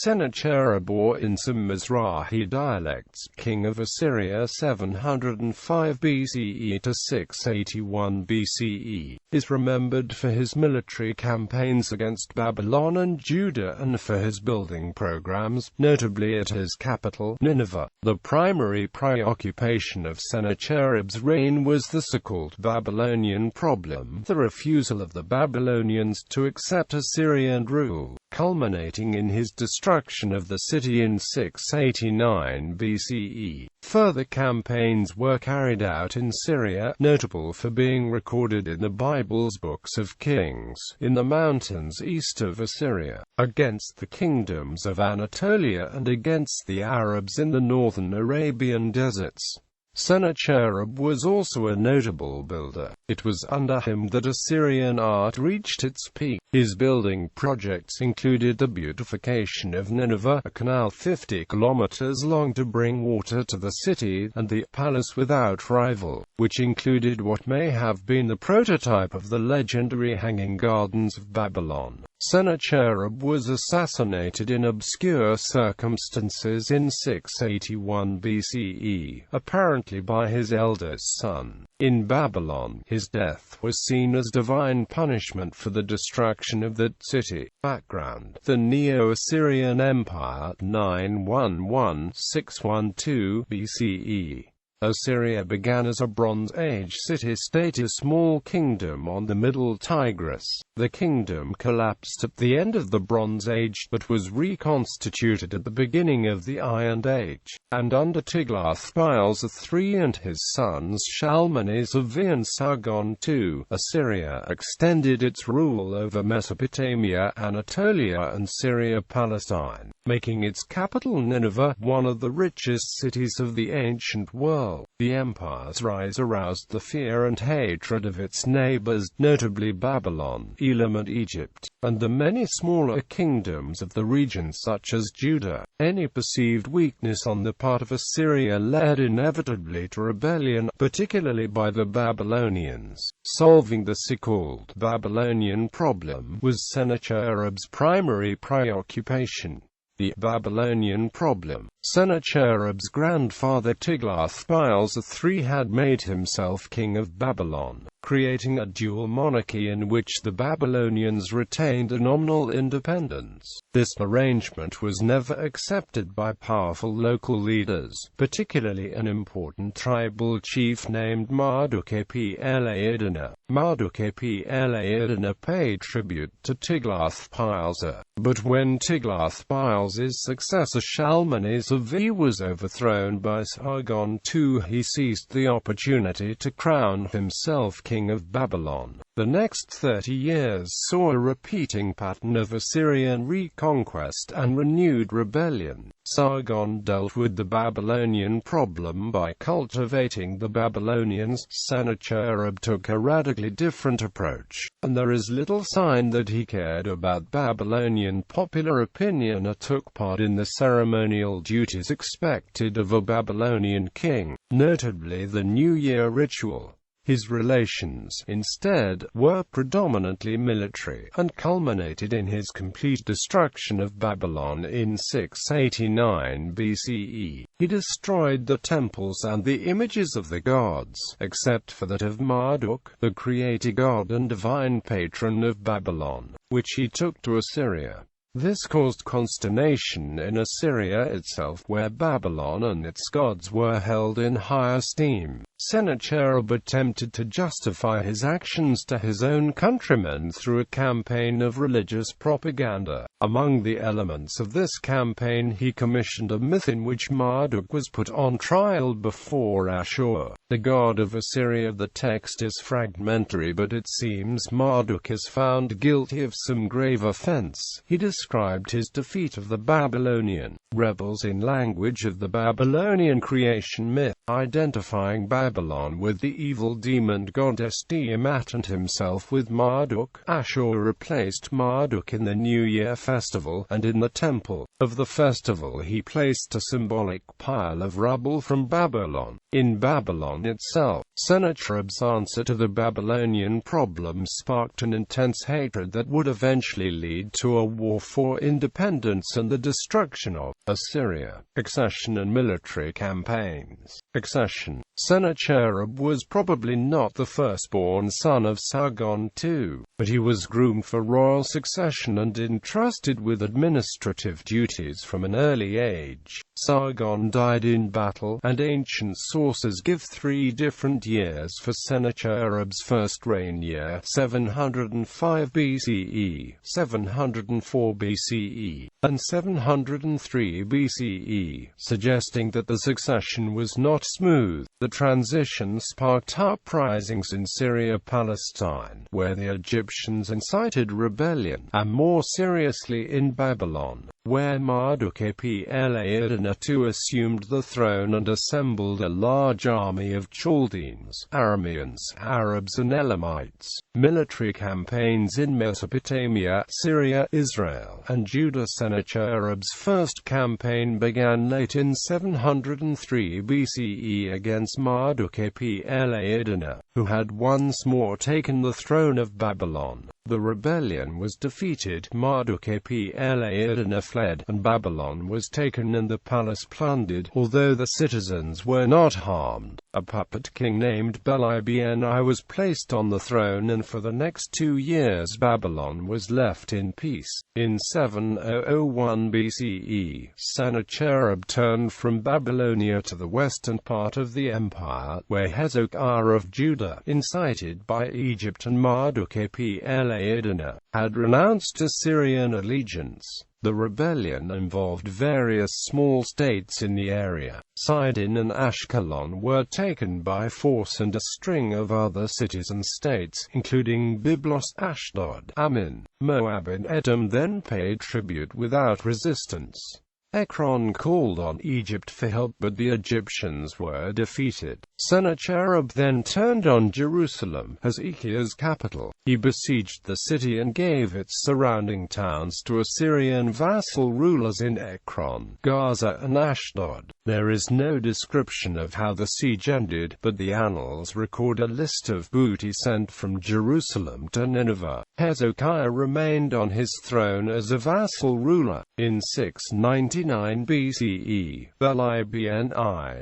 Sennacherib, or in some Mizrahi dialects, king of Assyria 705 BCE to 681 BCE, is remembered for his military campaigns against Babylon and Judah and for his building programs, notably at his capital, Nineveh. The primary preoccupation of Sennacherib's reign was the so-called Babylonian Problem, the refusal of the Babylonians to accept Assyrian rule, culminating in his destruction of the city in 689 BCE. Further campaigns were carried out in Syria, notable for being recorded in the Bible's books of Kings, in the mountains east of Assyria, against the kingdoms of Anatolia and against the Arabs in the northern Arabian deserts. Sennacherib was also a notable builder. It was under him that Assyrian art reached its peak. His building projects included the beautification of Nineveh, a canal 50 kilometers long to bring water to the city, and the palace without rival, which included what may have been the prototype of the legendary Hanging Gardens of Babylon. Sennacherib was assassinated in obscure circumstances in 681 BCE, apparently by his eldest son. In Babylon, his death was seen as divine punishment for the destruction of that city. Background: the Neo-Assyrian Empire, 911–612 BCE. Assyria began as a Bronze Age city-state, a small kingdom on the Middle Tigris. The kingdom collapsed at the end of the Bronze Age, but was reconstituted at the beginning of the Iron Age, and under Tiglath-Pileser III and his sons Shalmaneser-V and Sargon II, Assyria extended its rule over Mesopotamia, Anatolia and Syria-Palestine, making its capital Nineveh one of the richest cities of the ancient world. The empire's rise aroused the fear and hatred of its neighbors, notably Babylon, Elam and Egypt, and the many smaller kingdoms of the region such as Judah. Any perceived weakness on the part of Assyria led inevitably to rebellion, particularly by the Babylonians. Solving the so-called Babylonian Problem was Sennacherib's primary preoccupation. The Babylonian Problem. Sennacherib's grandfather Tiglath-Pileser III had made himself king of Babylon, creating a dual monarchy in which the Babylonians retained a nominal independence. This arrangement was never accepted by powerful local leaders, particularly an important tribal chief named Marduk-Pla-Iddina. Marduk-Pla-Iddina paid tribute to Tiglath-Pileser, but when Tiglath-Pileser's successor Shalmaneser-V was overthrown by Sargon II, he seized the opportunity to crown himself king of Babylon. The next 30 years saw a repeating pattern of Assyrian reconquest and renewed rebellion. Sargon dealt with the Babylonian problem by cultivating the Babylonians. Sennacherib took a radically different approach, and there is little sign that he cared about Babylonian popular opinion or took part in the ceremonial duties expected of a Babylonian king, notably the New Year ritual. His relations, instead, were predominantly military, and culminated in his complete destruction of Babylon in 689 BCE. He destroyed the temples and the images of the gods, except for that of Marduk, the creator god and divine patron of Babylon, which he took to Assyria. This caused consternation in Assyria itself, where Babylon and its gods were held in high esteem. Sennacherib attempted to justify his actions to his own countrymen through a campaign of religious propaganda. Among the elements of this campaign, he commissioned a myth in which Marduk was put on trial before Ashur, the god of Assyria. The text is fragmentary, but it seems Marduk is found guilty of some grave offense. He described his defeat of the Babylonian rebels in language of the Babylonian creation myth, identifying Babylon with the evil demon goddess Tiamat and himself with Marduk. Ashur replaced Marduk in the New Year festival, and in the temple of the festival he placed a symbolic pile of rubble from Babylon. In Babylon itself, Sennacherib's answer to the Babylonian problem sparked an intense hatred that would eventually lead to a war for independence and the destruction of Assyria. Accession and military campaigns. Accession. Sennacherib was probably not the firstborn son of Sargon II, but he was groomed for royal succession and entrusted with administrative duties from an early age. Sargon died in battle, and ancient sources give 3 different years for Sennacherib's first reign: year 705 BCE, 704 BCE, and 703 BCE, suggesting that the succession was not smooth. The transition sparked uprisings in Syria-Palestine, where the Egyptians incited rebellion, and more seriously in Babylon, where Marduk-Apla-Iddina II assumed the throne and assembled a large army of Chaldeans, Arameans, Arabs and Elamites. Military campaigns in Mesopotamia, Syria, Israel, and Judah. Sennacherib's first campaign began late in 703 BCE against Marduk-Apla-Iddina, who had once more taken the throne of Babylon. The rebellion was defeated, Marduk-Apla-Iddina fled, and Babylon was taken and the palace plundered, although the citizens were not harmed. A puppet king named Babylonian was placed on the throne, and for the next 2 years Babylon was left in peace. In 7001 BCE, Sennacherib turned from Babylonia to the western part of the empire, where Hezekiah of Judah, incited by Egypt and Marduk-Apla-Iddina, had renounced Assyrian allegiance. The rebellion involved various small states in the area. Sidon and Ashkelon were taken by force, and a string of other cities and states, including Byblos, Ashdod, Ammon, Moab and Edom, then paid tribute without resistance. Ekron called on Egypt for help, but the Egyptians were defeated. Sennacherib then turned on Jerusalem, Hezekiah's capital. He besieged the city and gave its surrounding towns to Assyrian vassal rulers in Ekron, Gaza and Ashdod. There is no description of how the siege ended, but the annals record a list of booty sent from Jerusalem to Nineveh. Hezekiah remained on his throne as a vassal ruler. In 699 BCE, Babylonian,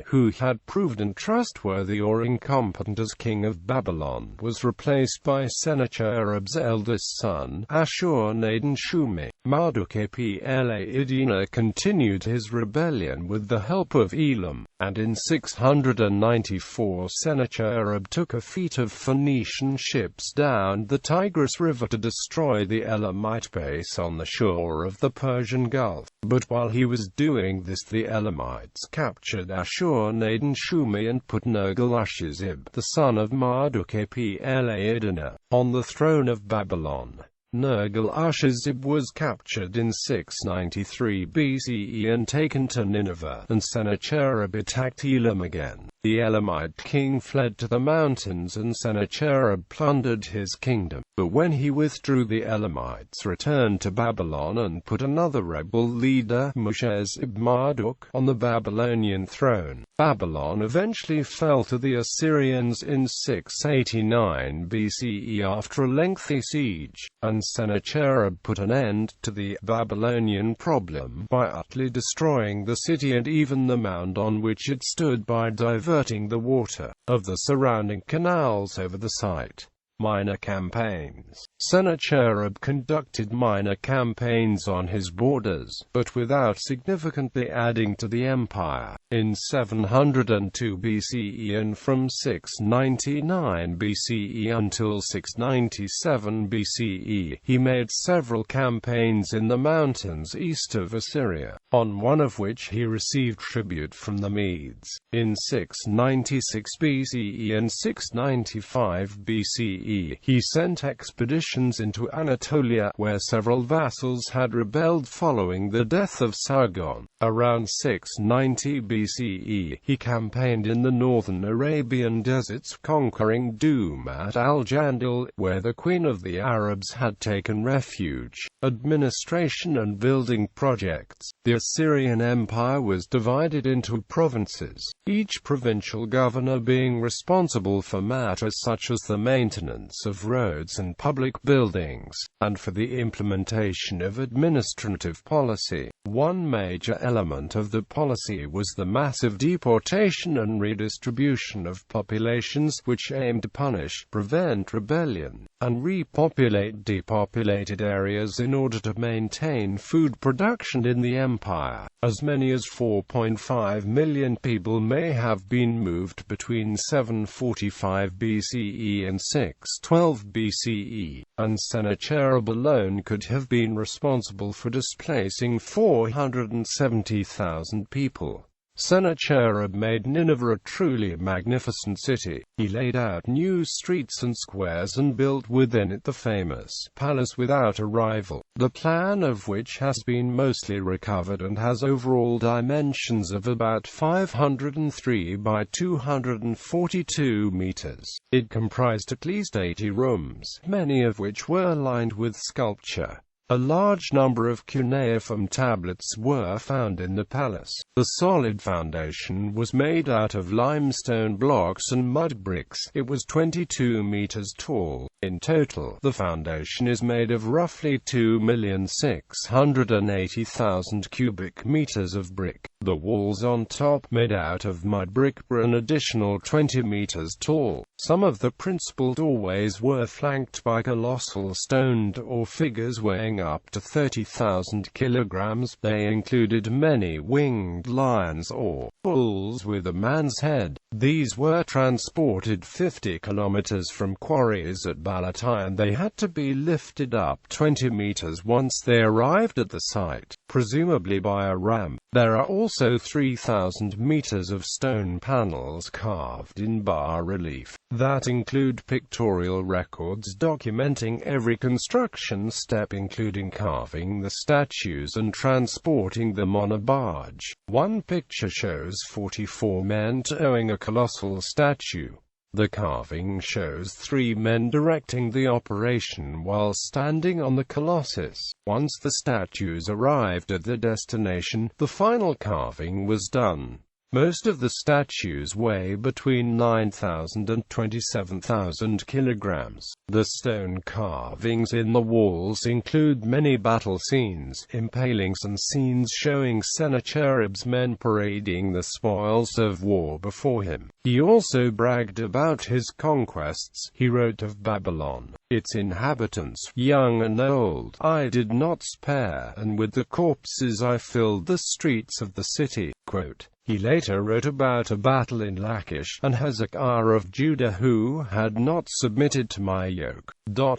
who had proved untrustworthy or incompetent as king of Babylon, was replaced by Sennacherib's eldest son, Ashur-nadin-shumi. Marduk-Apla-Iddina continued his rebellion with the help of Elam, and in 694 Sennacherib took a fleet of Phoenician ships down the Tigris River to destroy the Elamite base on the shore of the Persian Gulf. But while he was doing this, the Elamites captured Ashur-nadin-shumi and put Nergal-ushezib, the son of Marduk-Apla-Iddina, on the throne of Babylon. Nergal-ushezib was captured in 693 BCE and taken to Nineveh, and Sennacherib attacked Elam again. The Elamite king fled to the mountains, and Sennacherib plundered his kingdom. But when he withdrew, the Elamites returned to Babylon and put another rebel leader, Marduk, on the Babylonian throne. Babylon eventually fell to the Assyrians in 689 BCE after a lengthy siege, and Sennacherib put an end to the Babylonian problem by utterly destroying the city and even the mound on which it stood by diverting the water of the surrounding canals over the site. Minor campaigns. Sennacherib conducted minor campaigns on his borders, but without significantly adding to the empire. In 702 BCE and from 699 BCE until 697 BCE, he made several campaigns in the mountains east of Assyria, on one of which he received tribute from the Medes. In 696 BCE and 695 BCE, BCE, he sent expeditions into Anatolia, where several vassals had rebelled following the death of Sargon. Around 690 BCE, he campaigned in the northern Arabian deserts, conquering Dumat al-Jandil, where the Queen of the Arabs had taken refuge. Administration and building projects. The Assyrian Empire was divided into provinces, each provincial governor being responsible for matters such as the maintenance of roads and public buildings, and for the implementation of administrative policy. One major element of the policy was the massive deportation and redistribution of populations, which aimed to punish, prevent rebellion, and repopulate depopulated areas in order to maintain food production in the empire. As many as 4.5 million people may have been moved between 745 BCE and 612 BCE, and Sennacherib alone could have been responsible for displacing 470,000 people. Sennacherib made Nineveh a truly magnificent city. He laid out new streets and squares and built within it the famous palace without a rival, the plan of which has been mostly recovered and has overall dimensions of about 503 by 242 meters. It comprised at least 80 rooms, many of which were lined with sculpture. A large number of cuneiform tablets were found in the palace. The solid foundation was made out of limestone blocks and mud bricks. It was 22 meters tall. In total, the foundation is made of roughly 2,680,000 cubic meters of brick. The walls on top, made out of mud brick, were an additional 20 meters tall. Some of the principal doorways were flanked by colossal stone or figures weighing up to 30,000 kilograms. They included many winged lions or bulls with a man's head. These were transported 50 kilometers from quarries at Balatai, and they had to be lifted up 20 meters once they arrived at the site, presumably by a ram. There are also 3,000 meters of stone panels carved in bas-relief that include pictorial records documenting every construction step, including carving the statues and transporting them on a barge. One picture shows 44 men towing a colossal statue. The carving shows 3 men directing the operation while standing on the colossus. Once the statues arrived at their destination, the final carving was done. Most of the statues weigh between 9,000 and 27,000 kilograms. The stone carvings in the walls include many battle scenes, impalings, and scenes showing Sennacherib's men parading the spoils of war before him. He also bragged about his conquests. He wrote of Babylon, its inhabitants, young and old, I did not spare, and with the corpses I filled the streets of the city. Quote. He later wrote about a battle in Lachish, and Hezekiah of Judah who had not submitted to my yoke.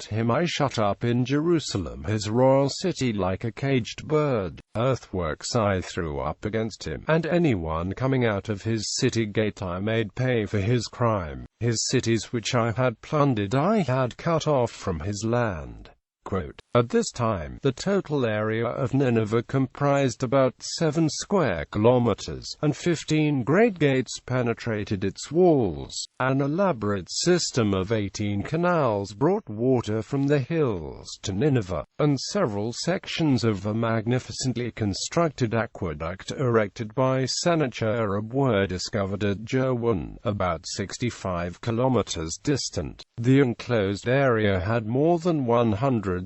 Him I shut up in Jerusalem, his royal city, like a caged bird. Earthworks I threw up against him, and anyone coming out of his city gate I made pay for his crime. His cities which I had plundered I had cut off from his land. Quote. At this time, the total area of Nineveh comprised about 7 square kilometers, and 15 great gates penetrated its walls. An elaborate system of 18 canals brought water from the hills to Nineveh, and several sections of a magnificently constructed aqueduct erected by Sennacherib were discovered at Jerwan, about 65 kilometers distant. The enclosed area had more than 100,000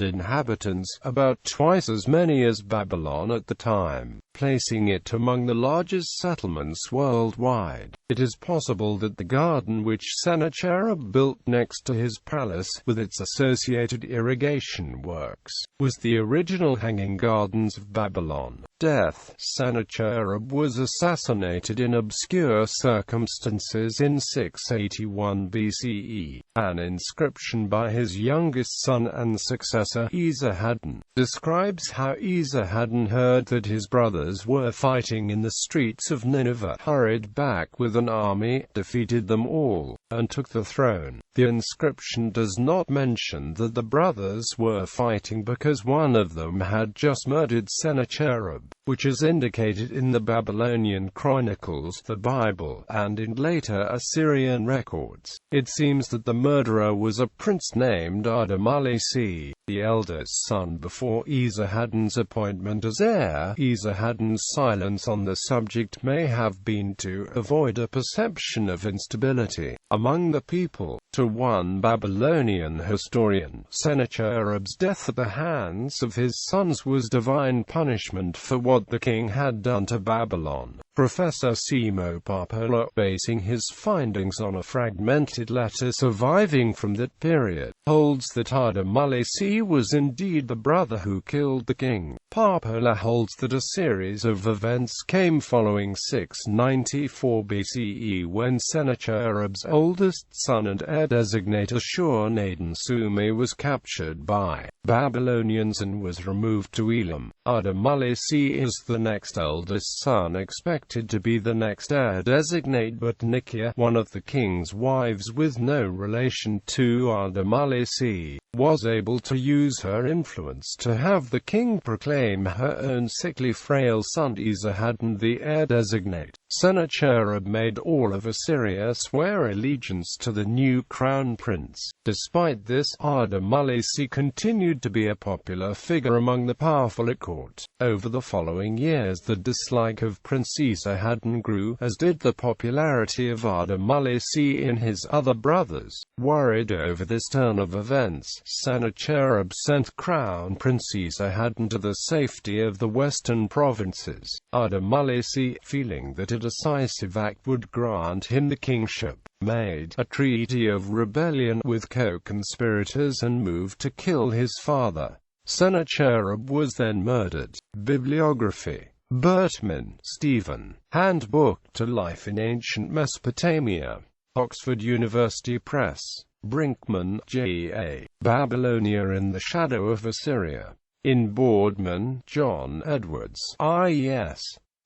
inhabitants, about twice as many as Babylon at the time, placing it among the largest settlements worldwide. It is possible that the garden which Sennacherib built next to his palace, with its associated irrigation works, was the original Hanging Gardens of Babylon. Death. Sennacherib was assassinated in obscure circumstances in 681 BCE. An inscription by his youngest son and successor, Esarhaddon, describes how Esarhaddon heard that his brother brothers were fighting in the streets of Nineveh, hurried back with an army, defeated them all, and took the throne. The inscription does not mention that the brothers were fighting because one of them had just murdered Sennacherib, which is indicated in the Babylonian Chronicles, the Bible, and in later Assyrian records. It seems that the murderer was a prince named Adad-Malisi, the eldest son before Esarhaddon's appointment as heir. Esarhaddon's silence on the subject may have been to avoid a perception of instability among the people. To one Babylonian historian, Sennacherib's death at the hands of his sons was divine punishment for what the king had done to Babylon. Professor Simo Papola, basing his findings on a fragmented letter surviving from that period, holds that Adad-Malisi was indeed the brother who killed the king. Papola holds that a series of events came following 694 BCE when Sennacherib's oldest son and heir-designate Ashur-nadin-Sumi was captured by Babylonians and was removed to Elam. Adad-Malisi is the next eldest son, expected to be the next heir-designate, but Nikia, one of the king's wives with no relation to Adad-Malisi, was able to use her influence to have the king proclaim her own sickly frail son Esarhaddon the heir-designate. Sennacherib made all of Assyria swear allegiance to the new crown prince. Despite this, Adad-Malisi continued to be a popular figure among the powerful at court. Over the following years, the dislike of Prince Esarhaddon grew, as did the popularity of Adad-Malisi in his other brothers. Worried over this turn of events, Sennacherib sent Crown Prince Esarhaddon to the safety of the western provinces. Adad-Malisi, feeling that a decisive act would grant him the kingship, made a treaty of rebellion with co-conspirators and moved to kill his father. Sennacherib was then murdered. Bibliography: Bertman, Stephen. Handbook to Life in Ancient Mesopotamia. Oxford University Press. Brinkman, J.A. Babylonia in the Shadow of Assyria. In Boardman, John Edwards, IES.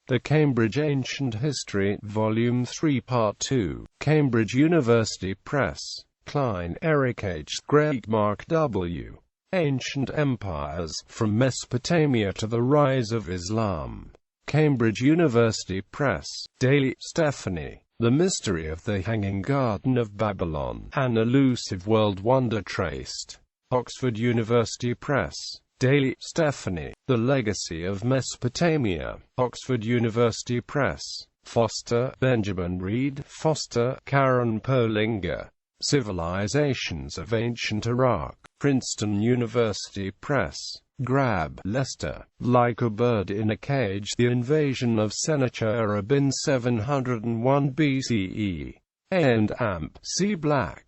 The Cambridge Ancient History, Volume 3 Part 2. Cambridge University Press. Klein, Eric H. Gregg, Mark W. Ancient Empires, From Mesopotamia to the Rise of Islam. Cambridge University Press. Daly, Stephanie. The Mystery of the Hanging Garden of Babylon, An Elusive World Wonder Traced. Oxford University Press. Daly, Stephanie. The Legacy of Mesopotamia. Oxford University Press. Foster, Benjamin Reed. Foster, Karen Polinger. Civilizations of Ancient Iraq. Princeton University Press. Grab, Lester. Like a Bird in a Cage, The Invasion of Sennacherib in 701 BCE. A&. Amp. C. Black.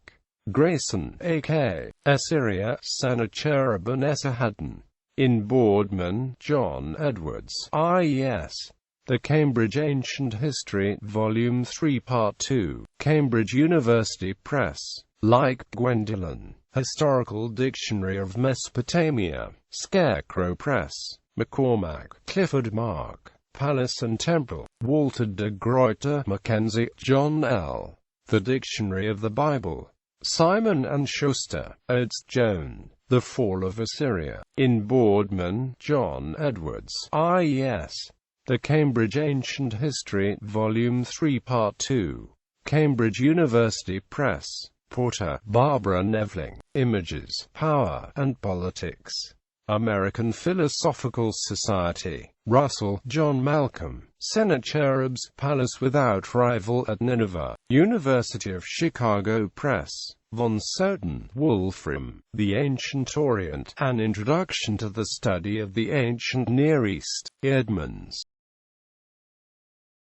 Grayson, A.K. Assyria, Sennacherib and Esarhaddon. In Boardman, John Edwards, IES. The Cambridge Ancient History, Volume 3 Part 2. Cambridge University Press. Like Gwendolyn. Historical Dictionary of Mesopotamia. Scarecrow Press. McCormack, Clifford Mark. Palace and Temple. Walter de Gruyter, Mackenzie, John L. The Dictionary of the Bible. Simon & Schuster, Ernst Jones. The Fall of Assyria. In Boardman, John Edwards, IES. The Cambridge Ancient History, Volume 3 Part 2. Cambridge University Press. Porter, Barbara Nevling. Images, Power, and Politics. American Philosophical Society. Russell, John Malcolm. Sennacherib's Palace Without Rival at Nineveh. University of Chicago Press. Von Soden, Wolfram. The Ancient Orient, An Introduction to the Study of the Ancient Near East. Edmonds.